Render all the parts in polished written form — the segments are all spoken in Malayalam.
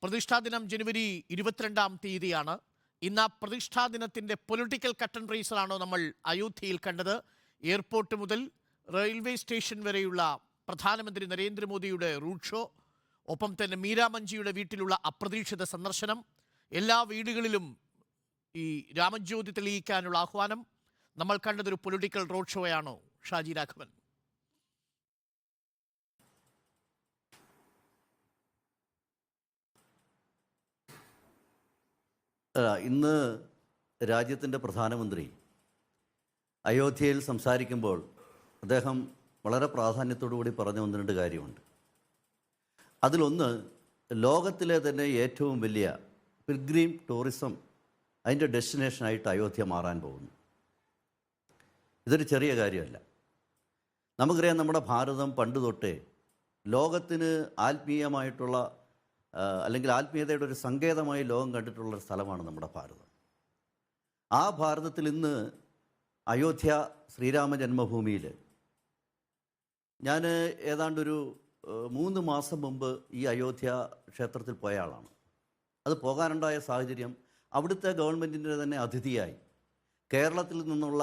പ്രതിഷ്ഠാ ദിനം ജനുവരി 22-ാം തീയതിയാണ്. ഇന്ന് ആ പ്രതിഷ്ഠാ ദിനത്തിൻ്റെ പൊളിറ്റിക്കൽ കട്ടൻ റേസറാണോ നമ്മൾ അയോധ്യയിൽ കണ്ടത്. എയർപോർട്ട് മുതൽ റെയിൽവേ സ്റ്റേഷൻ വരെയുള്ള പ്രധാനമന്ത്രി നരേന്ദ്രമോദിയുടെ റൂട്ട് ഷോ, ഒപ്പം തന്നെ മീരാമഞ്ചിയുടെ വീട്ടിലുള്ള അപ്രതീക്ഷിത സന്ദർശനം, എല്ലാ വീടുകളിലും ഈ രാമജ്യോതി തെളിയിക്കാനുള്ള ആഹ്വാനം. നമ്മൾ കണ്ടതൊരു പൊളിറ്റിക്കൽ റോഡ് ഷോയാണോ ഷാജി രാഘവൻ? ഇന്ന് രാജ്യത്തിൻ്റെ പ്രധാനമന്ത്രി അയോധ്യയിൽ സംസാരിക്കുമ്പോൾ അദ്ദേഹം വളരെ പ്രാധാന്യത്തോടുകൂടി പറഞ്ഞ ഒന്ന് രണ്ട് കാര്യമുണ്ട്. അതിലൊന്ന്, ലോകത്തിലെ തന്നെ ഏറ്റവും വലിയ പിൽഗ്രീം ടൂറിസം അതിൻ്റെ ഡെസ്റ്റിനേഷനായിട്ട് അയോധ്യ മാറാൻ പോകുന്നു. ഇതൊരു ചെറിയ കാര്യമല്ല. നമുക്കറിയാം, നമ്മുടെ ഭാരതം പണ്ട് തൊട്ടേ ലോകത്തിന് ആത്മീയമായിട്ടുള്ള അല്ലെങ്കിൽ ആത്മീയതയുടെ ഒരു സങ്കേതമായി ലോകം കണ്ടിട്ടുള്ളൊരു സ്ഥലമാണ് നമ്മുടെ ഭാരതം. ആ ഭാരതത്തിൽ ഇന്ന് അയോധ്യ ശ്രീരാമ ജന്മഭൂമിയിൽ ഞാൻ ഏതാണ്ടൊരു 3 മാസം മുമ്പ് ഈ അയോധ്യ ക്ഷേത്രത്തിൽ പോയ ആളാണ്. അത് പോകാനുണ്ടായ സാഹചര്യം, അവിടുത്തെ ഗവൺമെൻറ്റിൻ്റെ തന്നെ അതിഥിയായി കേരളത്തിൽ നിന്നുള്ള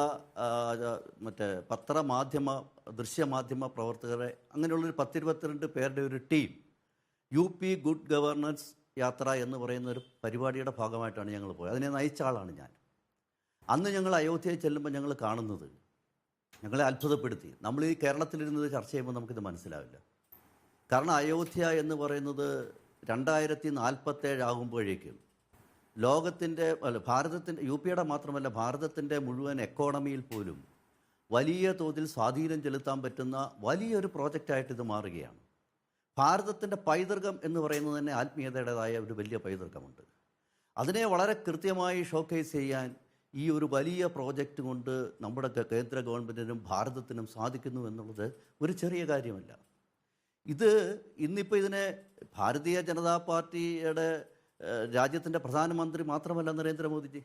പത്രമാധ്യമ ദൃശ്യമാധ്യമ പ്രവർത്തകരെ, അങ്ങനെയുള്ളൊരു 10-22 പേരുടെ ഒരു ടീം UP ഗുഡ് ഗവർണൻസ് യാത്ര എന്ന് പറയുന്ന ഒരു പരിപാടിയുടെ ഭാഗമായിട്ടാണ് ഞങ്ങൾ പോയത്. അതിനെ നയിച്ച ആളാണ് ഞാൻ. അന്ന് ഞങ്ങൾ അയോധ്യയിൽ ചെല്ലുമ്പോൾ ഞങ്ങൾ കാണുന്നത് ഞങ്ങളെ അത്ഭുതപ്പെടുത്തി. നമ്മൾ ഈ കേരളത്തിലിരുന്നത് ചർച്ച ചെയ്യുമ്പോൾ നമുക്കിത് മനസ്സിലാവില്ല. കാരണം അയോധ്യ എന്ന് പറയുന്നത് 2047 ആകുമ്പോഴേക്കും ലോകത്തിൻ്റെ ഭാരതത്തിൻ്റെ UPയുടെ മാത്രമല്ല ഭാരതത്തിൻ്റെ മുഴുവൻ എക്കോണമിയിൽ പോലും വലിയ തോതിൽ സ്വാധീനം ചെലുത്താൻ പറ്റുന്ന വലിയൊരു പ്രോജക്റ്റായിട്ട് ഇത് മാറുകയാണ്. ഭാരതത്തിൻ്റെ പൈതൃകം എന്ന് പറയുന്നത് തന്നെ ആത്മീയതയുടേതായ ഒരു വലിയ പൈതൃകമുണ്ട്. അതിനെ വളരെ കൃത്യമായി ഷോക്കേസ് ചെയ്യാൻ ഈ ഒരു വലിയ പ്രോജക്റ്റ് കൊണ്ട് നമ്മുടെ കേന്ദ്ര ഗവൺമെൻറ്റിനും ഭാരതത്തിനും സാധിക്കുന്നു എന്നുള്ളത് ഒരു ചെറിയ കാര്യമല്ല. ഇത് ഇന്നിപ്പോൾ ഇതിനെ ഭാരതീയ ജനതാ പാർട്ടിയുടെ രാജ്യത്തിൻ്റെ പ്രധാനമന്ത്രി മാത്രമല്ല നരേന്ദ്രമോദിജി.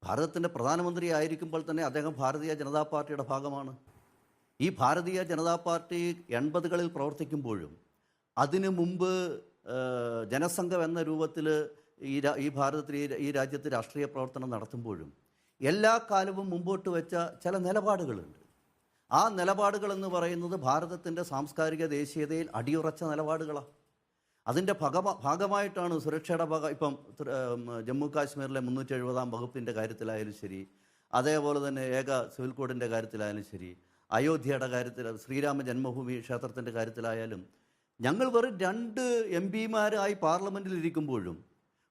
ഭാരതത്തിൻ്റെ പ്രധാനമന്ത്രി ആയിരിക്കുമ്പോൾ തന്നെ അദ്ദേഹം ഭാരതീയ ജനതാ പാർട്ടിയുടെ ഭാഗമാണ്. ഈ ഭാരതീയ ജനതാ പാർട്ടി 80കളിൽ പ്രവർത്തിക്കുമ്പോഴും അതിനു മുമ്പ് ജനസംഘം എന്ന രൂപത്തിൽ ഈ ഭാരതത്തിൽ ഈ രാജ്യത്ത് രാഷ്ട്രീയ പ്രവർത്തനം നടത്തുമ്പോഴും എല്ലാ കാലവും മുമ്പോട്ട് വെച്ച ചില നിലപാടുകളുണ്ട്. ആ നിലപാടുകളെന്ന് പറയുന്നത് ഭാരതത്തിൻ്റെ സാംസ്കാരിക ദേശീയതയിൽ അടിയുറച്ച നിലപാടുകളാണ്. അതിൻ്റെ ഭാഗമായിട്ടാണ് സുരക്ഷയുടെ ഇപ്പം ജമ്മു കാശ്മീരിലെ 370-ാം വകുപ്പിൻ്റെ കാര്യത്തിലായാലും ശരി, അതേപോലെ തന്നെ ഏക സിവിൽ കോഡിൻ്റെ കാര്യത്തിലായാലും ശരി, അയോധ്യയുടെ കാര്യത്തിൽ ശ്രീരാമ ജന്മഭൂമി ക്ഷേത്രത്തിൻ്റെ കാര്യത്തിലായാലും ഞങ്ങൾ വെറും 2 MP-മാരായി പാർലമെൻറ്റിൽ ഇരിക്കുമ്പോഴും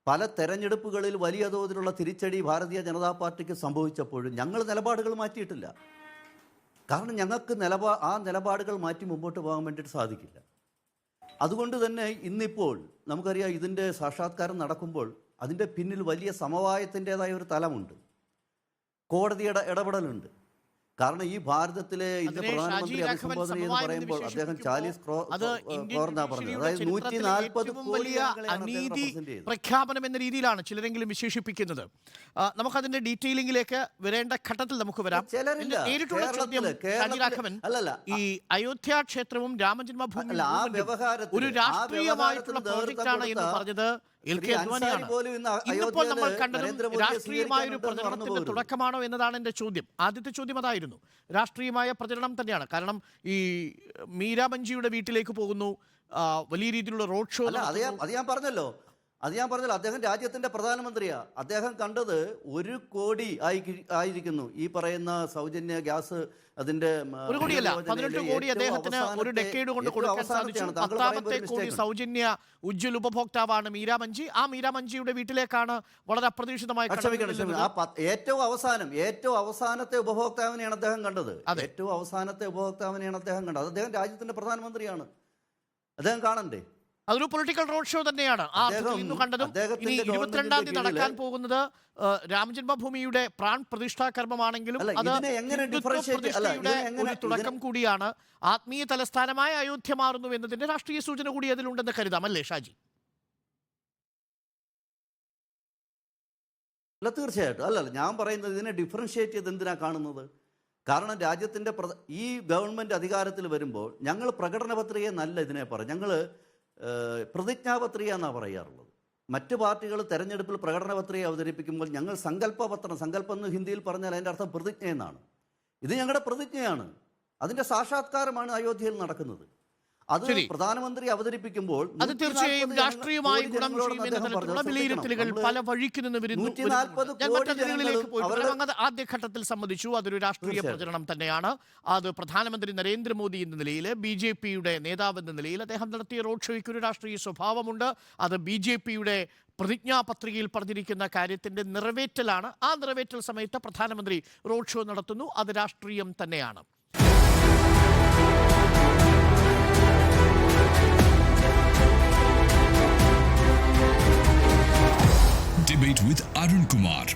പല തെരഞ്ഞെടുപ്പുകളിൽ വലിയ തോതിലുള്ള തിരിച്ചടി ഭാരതീയ ജനതാ പാർട്ടിക്ക് സംഭവിച്ചപ്പോഴും ഞങ്ങൾ നിലപാടുകൾ മാറ്റിയിട്ടില്ല. കാരണം ഞങ്ങൾക്ക് ആ നിലപാടുകൾ മാറ്റി മുമ്പോട്ട് പോകാൻ വേണ്ടിയിട്ട് സാധിക്കില്ല. അതുകൊണ്ട് തന്നെ ഇന്നിപ്പോൾ നമുക്കറിയാം, ഇതിൻ്റെ സാക്ഷാത്കാരം നടക്കുമ്പോൾ അതിൻ്റെ പിന്നിൽ വലിയ സമവായത്തിൻ്റെതായ ഒരു തലമുണ്ട്, കോടതിയുടെ ഇടപെടലുണ്ട്. കാരണം ഈ ഭാരതത്തിലെ ഇന്ത്യ പ്രധാനമന്ത്രി അഭിസംബോധന എന്ന് പറയുമ്പോൾ അദ്ദേഹം 40 ക്രോർ പറഞ്ഞത്, അതായത് 140 കോടി അനീതി പ്രഖ്യാപനം എന്ന രീതിയിലാണ് ചിലരെങ്കിലും വിശേഷിപ്പിക്കുന്നത്. നമുക്കതിന്റെ ഡീറ്റെയിലിംഗിലേക്ക് വരേണ്ട ഘട്ടത്തിൽ നമുക്ക് വരാം. നേരിട്ടുള്ള ചോദ്യം രാഘവൻ, ഈ അയോധ്യ ക്ഷേത്രവും രാമജന്മഭൂമിയും ഒരു രാഷ്ട്രീയമായിട്ടുള്ള പ്രോജക്റ്റാണ് എന്ന് പറഞ്ഞത് ഇന്നിപ്പോൾ നമ്മൾ കണ്ടതും രാഷ്ട്രീയമായ ഒരു പ്രചരണത്തിന്റെ തുടക്കമാണോ എന്നതാണ് എന്റെ ചോദ്യം. ആദ്യത്തെ ചോദ്യം അതായിരുന്നു. രാഷ്ട്രീയമായ പ്രചരണം തന്നെയാണ്. കാരണം ഈ മീരാമഞ്ചിയുടെ വീട്ടിലേക്ക് പോകുന്നു, വലിയ രീതിയിലുള്ള റോഡ് ഷോ. അത് ഞാൻ പറഞ്ഞല്ലോ അദ്ദേഹം രാജ്യത്തിന്റെ പ്രധാനമന്ത്രിയാണ്. അദ്ദേഹം കണ്ടത് 1 കോടി ആയിരിക്കുന്നു ഈ പറയുന്ന സൗജന്യ ഗ്യാസ്. അതിന്റെ 1 കോടിയല്ല, 18 കോടി അദ്ദേഹത്തിന് ഒരു ഡെക്കേഡ് കൊണ്ട് കൊടുക്കാൻ സാധിച്ചു. 10ാമത്തെ കോടി സൗജന്യ ഉജ്ജ്വൽ ഉപഭോക്താവാണ് മീരാമഞ്ചി. ആ മീരാമഞ്ചിയുടെ വീട്ടിലേക്കാണ് വളരെ അപ്രതീക്ഷിതമായി ഏറ്റവും അവസാനത്തെ ഉപഭോക്താവിനെയാണ് അദ്ദേഹം കണ്ടത്. ഏറ്റവും അവസാനത്തെ ഉപഭോക്താവിനെയാണ് അദ്ദേഹം കണ്ടത്. അത് അദ്ദേഹം രാജ്യത്തിന്റെ പ്രധാനമന്ത്രിയാണ്. അദ്ദേഹം കാണണ്ടേ? അതൊരു പൊളിറ്റിക്കൽ റോഡ് ഷോ തന്നെയാണ് ഇന്ന് കണ്ടതും. ഇനി 22-ാം തീയതി നടക്കാൻ പോകുന്നത് രാമജന്മഭൂമിയുടെ പ്രാൺ പ്രതിഷ്ഠാ കർമ്മമാണെങ്കിലും അത് ഒരു തുടക്കം കൂടിയാണ്. ആത്മീയ തലസ്ഥാനമായ അയോധ്യ മാറുന്നു എന്നതിന്റെ രാഷ്ട്രീയ സൂചന കൂടി അതിലുണ്ടെന്ന് കരുതാം, അല്ലേ ഷാജി? അല്ല, തീർച്ചയായിട്ടും. അല്ലല്ല, ഞാൻ പറയുന്നത് ഇതിനെ ഡിഫറൻഷിയേറ്റ് ചെയ്ത് എന്തിനാ കാണുന്നത്? കാരണം രാജ്യത്തിൻ്റെ ഈ ഗവൺമെൻറ് അധികാരത്തിൽ വരുമ്പോൾ ഞങ്ങൾ പ്രകടന പത്രികയെ നല്ല ഇതിനെ പറയും. ഞങ്ങൾ പ്രതിജ്ഞാപത്രിക എന്നാണ് പറയാറുള്ളത്. മറ്റ് പാർട്ടികൾ തെരഞ്ഞെടുപ്പിൽ പ്രകടന പത്രിക അവതരിപ്പിക്കുമ്പോൾ ഞങ്ങൾ സങ്കല്പപത്രം, സങ്കല്പം എന്ന് ഹിന്ദിയിൽ പറഞ്ഞാൽ അതിൻ്റെ അർത്ഥം പ്രതിജ്ഞ എന്നാണ്. ഇത് ഞങ്ങളുടെ പ്രതിജ്ഞയാണ്, അതിൻ്റെ സാക്ഷാത്കാരമാണ് അയോധ്യയിൽ നടക്കുന്നത്. അത് പ്രധാനമന്ത്രി അവതരിപ്പിക്കുമ്പോൾ അത് തീർച്ചയായും രാഷ്ട്രീയമായി ഗുണം ചെയ്യുമെന്ന തരത്തിലുള്ള വിലയിരുത്തലുകൾ പല വഴിക്ക് നിന്ന് വരുന്നു. ആദ്യഘട്ടത്തിൽ സംബന്ധിച്ചു അതൊരു രാഷ്ട്രീയ പ്രചരണം തന്നെയാണ്. അത് പ്രധാനമന്ത്രി നരേന്ദ്രമോദി എന്ന നിലയിൽ, BJP-യുടെ നേതാവ് എന്ന നിലയിൽ അദ്ദേഹം നടത്തിയ റോഡ് ഷോയ്ക്ക് ഒരു രാഷ്ട്രീയ സ്വഭാവമുണ്ട്. അത് BJP-യുടെ പ്രതിജ്ഞാപത്രികയിൽ പറഞ്ഞിരിക്കുന്ന കാര്യത്തിന്റെ നിറവേറ്റലാണ്. ആ നിറവേറ്റൽ സമയത്ത് പ്രധാനമന്ത്രി റോഡ് ഷോ നടത്തുന്നു. അത് രാഷ്ട്രീയം തന്നെയാണ്. Debate with Arun Kumar.